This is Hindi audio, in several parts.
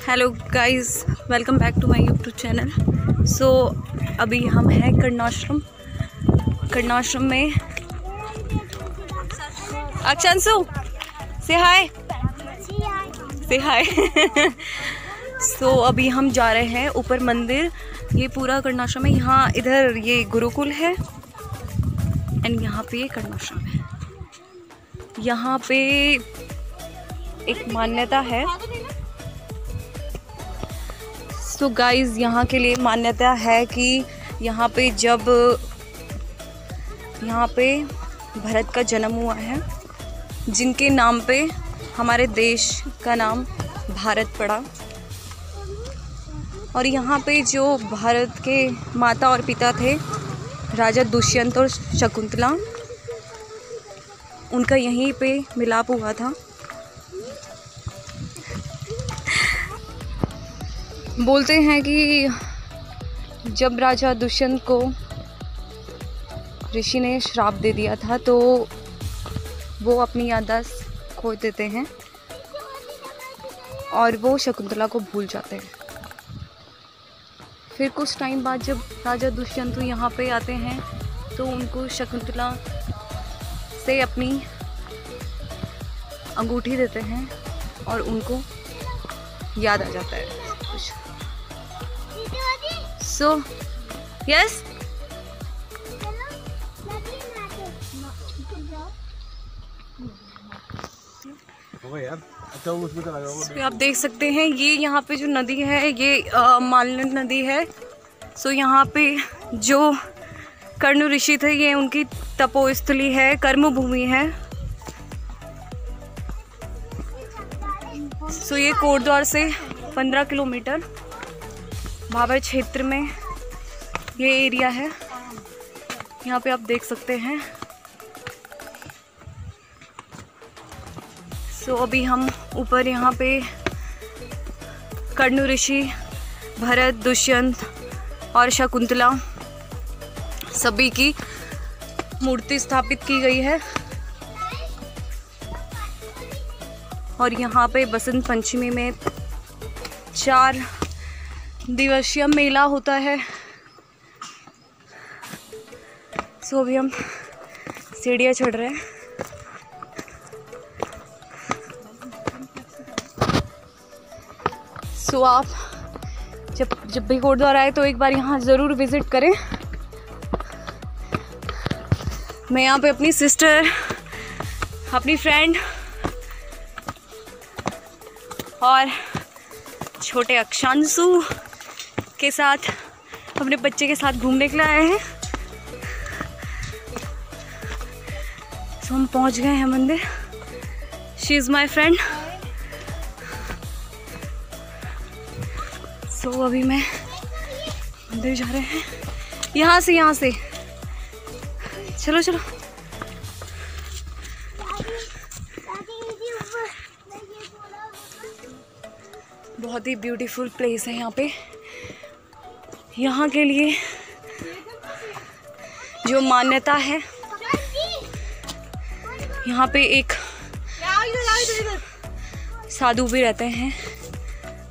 Hello guys, welcome back to my YouTube channel. So अभी हम हैं कर्णाश्रम में। अक्षांशु से हाय, से हाय। सो अभी हम जा रहे हैं ऊपर मंदिर। ये पूरा कर्णाश्रम है। यहाँ इधर ये गुरुकुल है एंड यहाँ पे ये कर्णाश्रम है। यहाँ पे एक मान्यता है। सो गाइज, यहाँ के लिए मान्यता है कि यहाँ पे जब यहाँ पे भरत का जन्म हुआ है, जिनके नाम पे हमारे देश का नाम भारत पड़ा, और यहाँ पे जो भारत के माता और पिता थे, राजा दुष्यंत और शकुंतला, उनका यहीं पे मिलाप हुआ था। बोलते हैं कि जब राजा दुष्यंत को ऋषि ने श्राप दे दिया था, तो वो अपनी याददाश्त खो देते हैं और वो शकुंतला को भूल जाते हैं। फिर कुछ टाइम बाद जब राजा दुष्यंत यहाँ पे आते हैं, तो उनको शकुंतला से अपनी अंगूठी देते हैं और उनको याद आ जाता है कुछ। सो यस, आप देख सकते हैं ये यहाँ पे जो नदी है, ये मालन नदी है। सो यहाँ पे जो कर्ण ऋषि थे, ये उनकी तपोस्थली है, कर्म भूमि है। सो ये कोटद्वार से 15 किलोमीटर भाबर क्षेत्र में ये एरिया है। यहाँ पे आप देख सकते हैं। सो अभी हम ऊपर यहाँ पे कर्ण ऋषि, भरत, दुष्यंत और शकुंतला सभी की मूर्ति स्थापित की गई है। और यहाँ पे बसंत पंचमी में 4 दिवसीय मेला होता है। सो अभी हम सीढ़ियाँ चढ़ रहे हैं। सो आप जब भी कोटद्वार आए तो एक बार यहाँ ज़रूर विज़िट करें। मैं यहाँ पे अपनी सिस्टर, अपनी फ्रेंड और छोटे अक्षांशु के साथ, अपने बच्चे के साथ घूमने के लिए आए हैं। सो हम पहुंच गए हैं मंदिर। She is my friend. So अभी मैं मंदिर जा रहे हैं। यहाँ से चलो चलो। बहुत ही ब्यूटीफुल प्लेस है यहाँ पे। यहाँ के लिए जो मान्यता है, यहाँ पे एक साधु भी रहते हैं।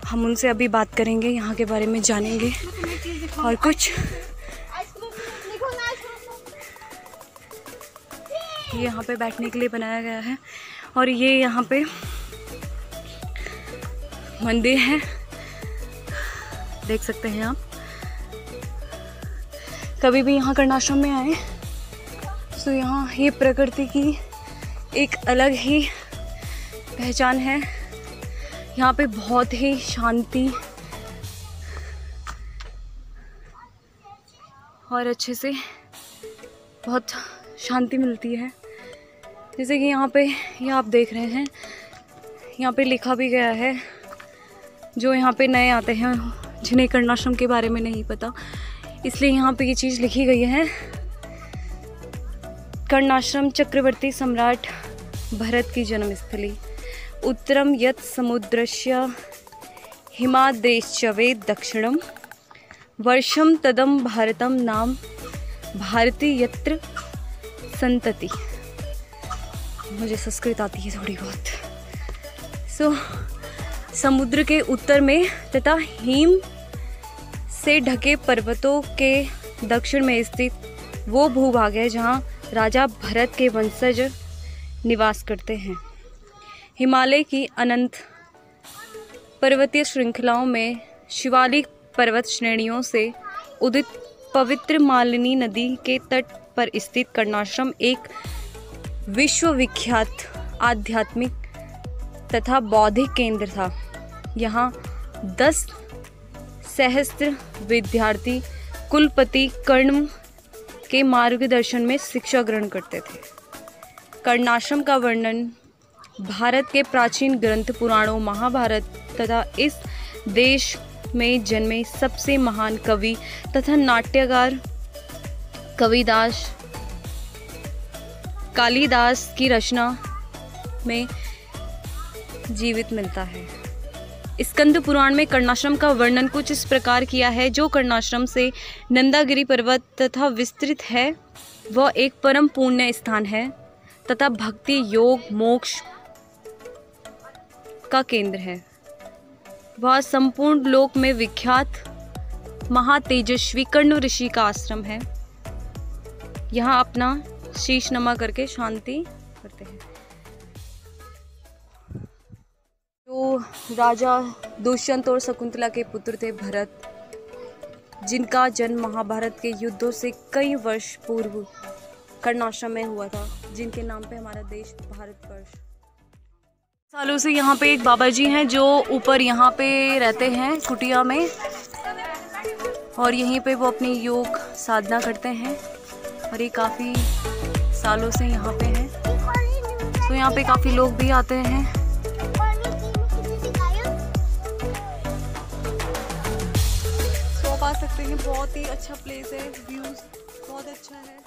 हम उनसे अभी बात करेंगे, यहाँ के बारे में जानेंगे और कुछ। ये यहाँ पे बैठने के लिए बनाया गया है और ये यहाँ पे मंदिर है, देख सकते हैं आप। कभी भी यहाँ कर्णाश्रम में आए तो यहाँ ये प्रकृति की एक अलग ही पहचान है। यहाँ पे बहुत ही शांति और अच्छे से बहुत शांति मिलती है। जैसे कि यहाँ पे ये आप देख रहे हैं, यहाँ पे लिखा भी गया है। जो यहाँ पे नए आते हैं, जिन्हें कर्णाश्रम के बारे में नहीं पता, इसलिए यहाँ पे ये चीज़ लिखी गई है। कर्णाश्रम चक्रवर्ती सम्राट भरत की जन्मस्थली, उत्तरम यत् समुद्रस्य हिमाद्रेश्च वेद दक्षिणम वर्षम तदम भारतम नाम भारती यत्र संतति। मुझे संस्कृत आती है थोड़ी बहुत। सो समुद्र के उत्तर में तथा हिम से ढके पर्वतों के दक्षिण में स्थित वो भूभाग है जहाँ राजा भरत के वंशज निवास करते हैं। हिमालय की अनंत पर्वतीय श्रृंखलाओं में शिवालिक पर्वत श्रेणियों से उदित पवित्र मालिनी नदी के तट पर स्थित कर्णाश्रम एक विश्वविख्यात आध्यात्मिक तथा बौद्धिक केंद्र था। यहाँ 10 सहस्त्र विद्यार्थी कुलपति कर्ण के मार्गदर्शन में शिक्षा ग्रहण करते थे। कर्णाश्रम का वर्णन भारत के प्राचीन ग्रंथ पुराणों, महाभारत तथा इस देश में जन्मे सबसे महान कवि तथा नाट्यकार कालिदास की रचना में जीवित मिलता है। स्कंद पुराण में कर्णाश्रम का वर्णन कुछ इस प्रकार किया है। जो कर्णाश्रम से नंदागिरी पर्वत तथा विस्तृत है वह एक परम पुण्य स्थान है तथा भक्ति, योग, मोक्ष का केंद्र है। वह संपूर्ण लोक में विख्यात महातेजस्वी कर्ण ऋषि का आश्रम है। यहाँ अपना शीश नमा करके शांति करते हैं। जो राजा दुष्यंत और शकुंतला के पुत्र थे भरत, जिनका जन्म महाभारत के युद्धों से कई वर्ष पूर्व कर्णाश्रम में हुआ था, जिनके नाम पे हमारा देश भारतवर्ष। सालों से यहाँ पे एक बाबा जी हैं जो ऊपर यहाँ पे रहते हैं कुटिया में, और यहीं पे वो अपनी योग साधना करते हैं और ये काफ़ी सालों से यहाँ पे हैं। तो यहाँ पे काफ़ी लोग भी आते हैं। तो आप आ सकते हैं, बहुत ही अच्छा प्लेस है, व्यूज बहुत अच्छा है।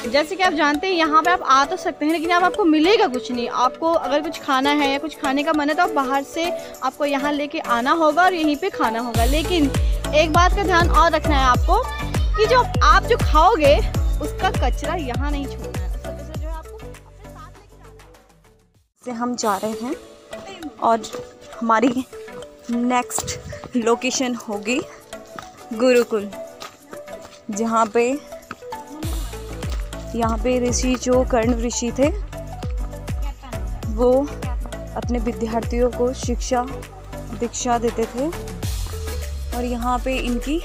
जैसे कि आप जानते हैं यहाँ पे आप आ तो सकते हैं, लेकिन अब आपको मिलेगा कुछ नहीं। आपको अगर कुछ खाना है या कुछ खाने का मन है तो आप बाहर से आपको यहाँ लेके आना होगा और यहीं पे खाना होगा। लेकिन एक बात का ध्यान और रखना है आपको कि जो आप जो खाओगे उसका कचरा यहाँ नहीं छोड़ना है। उसका कचरा जो है आपको अपने साथ लेके जाना है। से हम जा रहे हैं और हमारी नेक्स्ट लोकेशन होगी गुरुकुल, जहाँ पे यहाँ पे ऋषि जो कर्ण ऋषि थे वो अपने विद्यार्थियों को शिक्षा दीक्षा देते थे, और यहाँ पे इनकी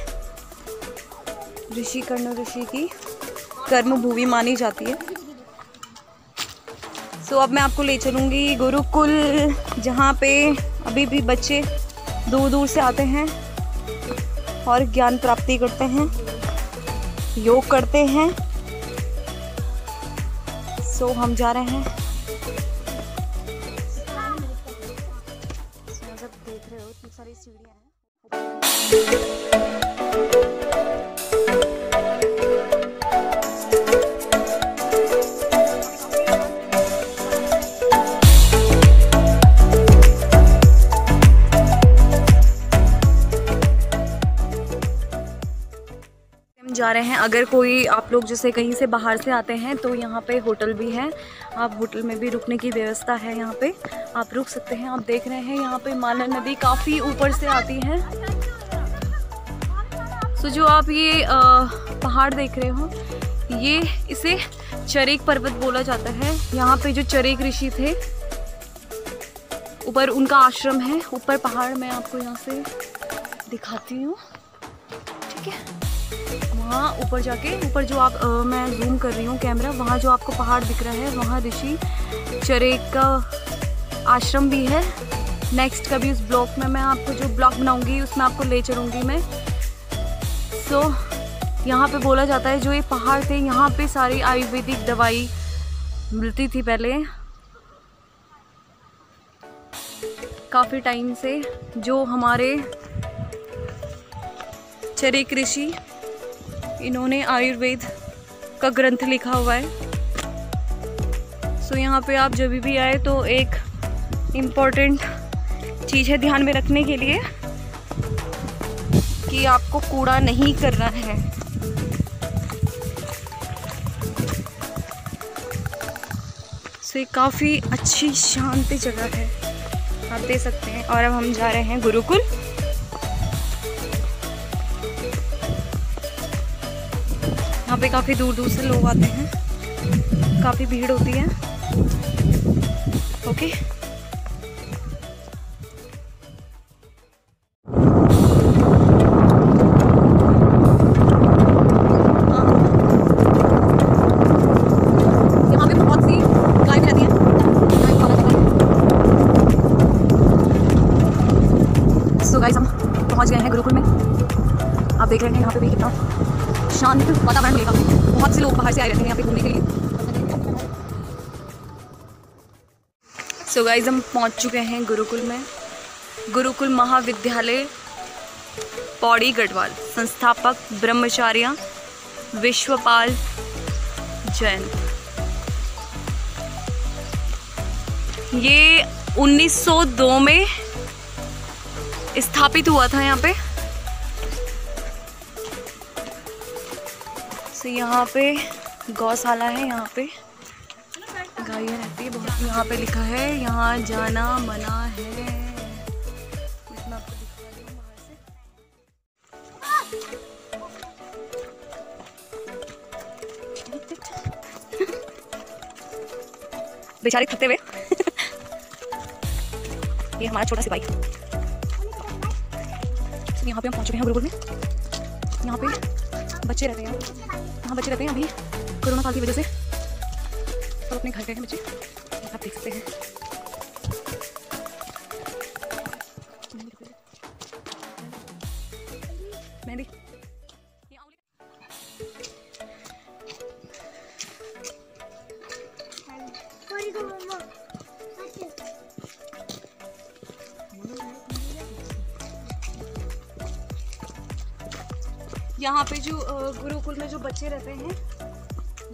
कर्ण ऋषि की कर्म भूमि मानी जाती है। सो अब मैं आपको ले चलूँगी गुरुकुल, जहाँ पे अभी भी बच्चे दूर दूर से आते हैं और ज्ञान प्राप्ति करते हैं, योग करते हैं। सो हम जा रहे हैं। जब देख रहे हो इतनी सारी सीढ़ियाँ हैं। जा रहे हैं। अगर कोई आप लोग जैसे कहीं से बाहर से आते हैं तो यहाँ पे होटल भी है, आप होटल में भी रुकने की व्यवस्था है, यहाँ पे आप रुक सकते हैं। आप देख रहे हैं यहाँ पे माला नदी काफ़ी ऊपर से आती है। सो जो आप ये पहाड़ देख रहे हो, ये इसे चरेक पर्वत बोला जाता है। यहाँ पे जो चरेक ऋषि थे ऊपर उनका आश्रम है, ऊपर पहाड़। मैं आपको यहाँ से दिखाती हूँ, ठीक है। वहाँ ऊपर जाके, ऊपर जो आप मैं जूम कर रही हूँ कैमरा, वहाँ जो आपको पहाड़ दिख रहा है वहाँ ऋषि चरेक का आश्रम भी है। नेक्स्ट कभी उस ब्लॉग में मैं आपको जो ब्लॉग बनाऊँगी उसमें आपको ले चलूँगी मैं। सो यहाँ पे बोला जाता है जो ये पहाड़ थे यहाँ पे सारी आयुर्वेदिक दवाई मिलती थी पहले, काफ़ी टाइम से। जो हमारे चरेक ऋषि इन्होंने आयुर्वेद का ग्रंथ लिखा हुआ है। सो यहाँ पे आप जब भी आए तो एक इम्पोर्टेंट चीज़ है ध्यान में रखने के लिए कि आपको कूड़ा नहीं करना है। सो ये काफ़ी अच्छी शांति जगह है, आप देख सकते हैं। और अब हम जा रहे हैं गुरुकुल। यहाँ पे काफ़ी दूर दूर से लोग आते हैं, काफ़ी भीड़ होती है। ओके यहाँ पे बहुत सी गाय भी रहती हैं। सो गाइस हम पहुँच गए हैं गुरुकुल में। आप देख रहे हैं यहाँ पे भी कितना शांत वातावरण मिलेगा। बहुत से लोग बाहर से आए रहते हैं यहाँ पे घूमने के लिए। सो गाइस हम पहुँच चुके हैं गुरुकुल में। गुरुकुल महाविद्यालय पौड़ी गढ़वाल, संस्थापक ब्रह्मचार्य विश्वपाल जैन। ये 1902 में स्थापित हुआ था यहाँ पे। तो यहाँ पे गौशाला है, यहाँ पे गायें रहती है बहुत। यहाँ पे लिखा है यहाँ जाना मना है। मैं आपको दिखा रही हूँ बाहर से। बेचारे थकते हुए ये हमारा छोटा सिपाही। यहाँ पे हम पहुँच चुके हैं गुरुकुल में। यहाँ पे बच्चे रहते हैं, यहाँ बच्चे रहते हैं। अभी कोरोना काल की वजह से सब अपने घर गए हैं बच्चे, आप देख सकते हैं। मेहंदी यहाँ पे जो गुरुकुल में जो बच्चे रहते हैं,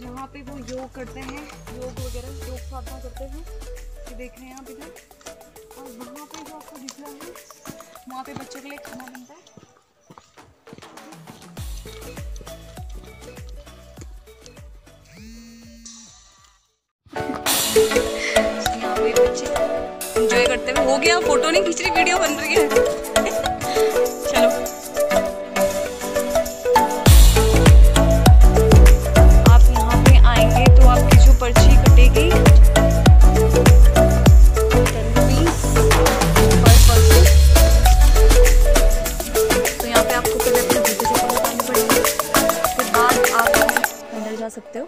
यहाँ पे वो योग करते हैं, योग वगैरह योग साधना करते हैं। ये देख रहे हैं आप इधर। और वहाँ पे जो आपको दिख रहा है, वहाँ पे बच्चों के लिए खाना बनता है। यहाँ पे बच्चे एंजॉय करते हुए। हो गया, फोटो नहीं खींच रही, वीडियो बन रही है। चलो पर्ची कटेगी 10 रुपीस पर पर्सन। तो यहाँ पे आपको पहले अपने जूते चप्पल उतारनी पड़ेगी, उसके बाद आप अंदर जा सकते हो।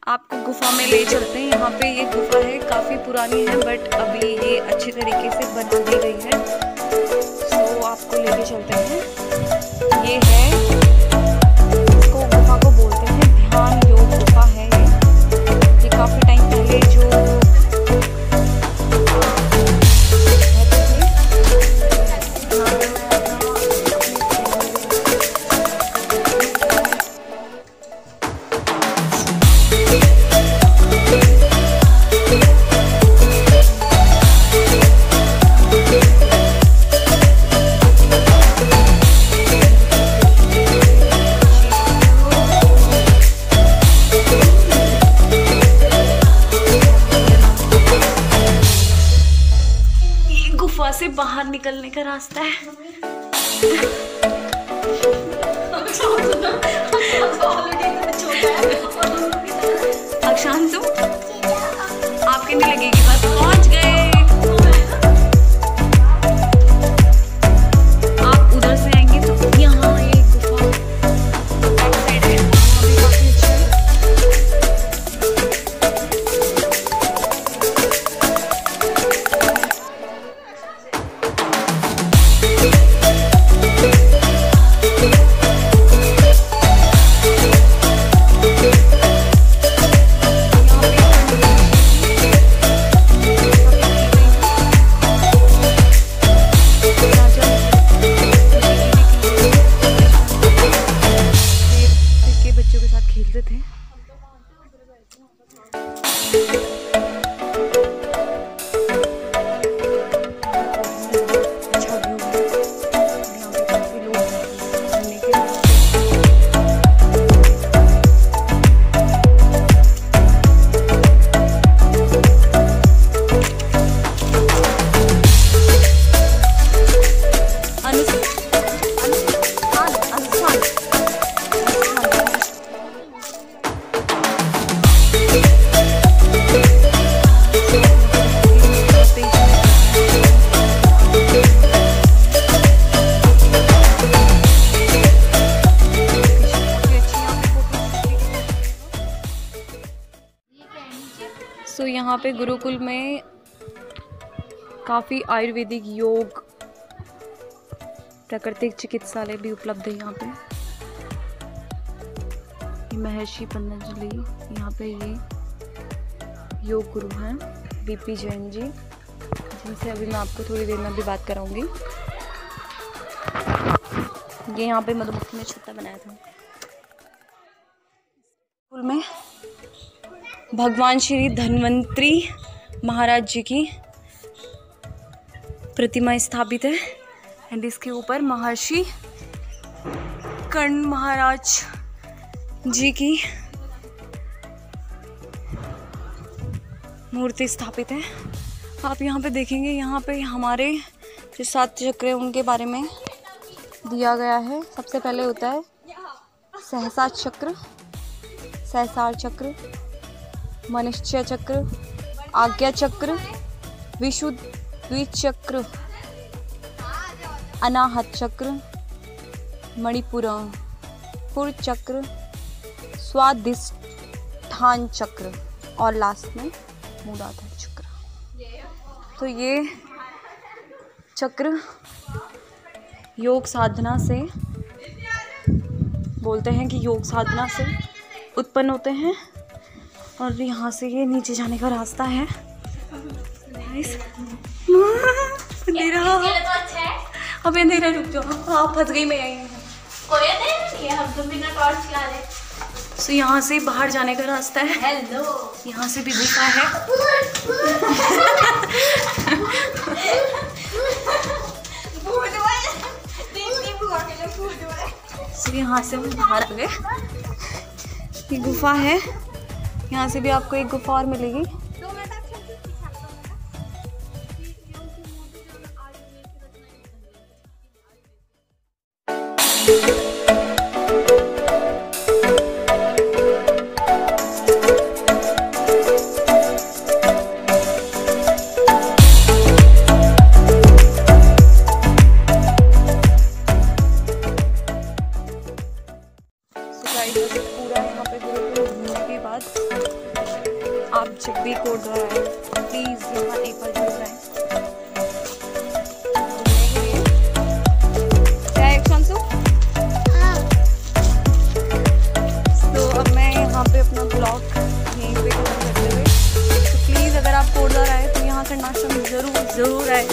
आपको गुफा में ले चलते हैं। यहाँ पे ये गुफा है, काफ़ी पुरानी है बट अभी ये अच्छी तरीके से बना दी गई है। तो आपको लेके चलते हैं। ये है, इसको गुफा को बोलते हैं ध्यान योग गुफा है। ये काफ़ी टाइम पहले जो से बाहर निकलने का रास्ता है। अक्षांश तुम आपके नहीं लगेगी, बस पहुंच गए। आप उधर से आएंगे तो यहाँ एक गुफा साइड है, काफी अच्छा है। यहाँ पे गुरुकुल में काफ़ी आयुर्वेदिक योग प्राकृतिक चिकित्सालय भी उपलब्ध है यहाँ पे। महर्षि पतंजलि यहाँ पे ये योग गुरु हैं बीपी जैन जी, जिनसे अभी मैं आपको थोड़ी देर में भी बात कराऊंगी। ये यहाँ पे मधुमक्खी ने छत्ता बनाया था। स्कूल में भगवान श्री धन्वंतरी महाराज जी की प्रतिमा स्थापित है एंड इसके ऊपर महर्षि कर्ण महाराज जी की मूर्ति स्थापित है। आप यहाँ पे देखेंगे, यहाँ पे हमारे जो 7 चक्र हैं उनके बारे में दिया गया है। सबसे पहले होता है सहसा चक्र, सहसार चक्र, मनुष्य चक्र, आज्ञा चक्र, विशुद्धि चक्र, अनाहत चक्र, मणिपुर चक्र, स्वादिष्ठान चक्र और लास्ट में मूलाधार चक्र। तो ये चक्र योग साधना से, बोलते हैं कि योग साधना से उत्पन्न होते हैं और यहाँ से ये नीचे जाने का रास्ता है। अंधेरा, अब अंधेरा, रुक जाओ, आप फंस गई, मैं आई कोई नहीं, ये हम तो बिना टॉर्च चला रहे। तो यहाँ से बाहर जाने का रास्ता है। हेलो, यहाँ से भी गुफा है। तो यहाँ से हम बाहर आ गए। ये गुफा है, यहाँ से भी आपको एक गुफा और मिलेगी। पूरा यहाँ पे गुरुकुल घूमने के बाद आप जब भी कोटद्वार आए प्लीज़ यहाँ एक बार जरूर आए घूमने के लिए। क्या है शांसु? तो अब मैं यहाँ पे अपना ब्लॉग यहीं पे खत्म करते हुए, तो प्लीज़ अगर आप कोटद्वार आए तो यहाँ कर्णाश्रम ज़रूर आए।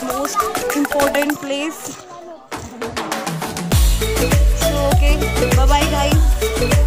Most important place. Okay, bye bye guys.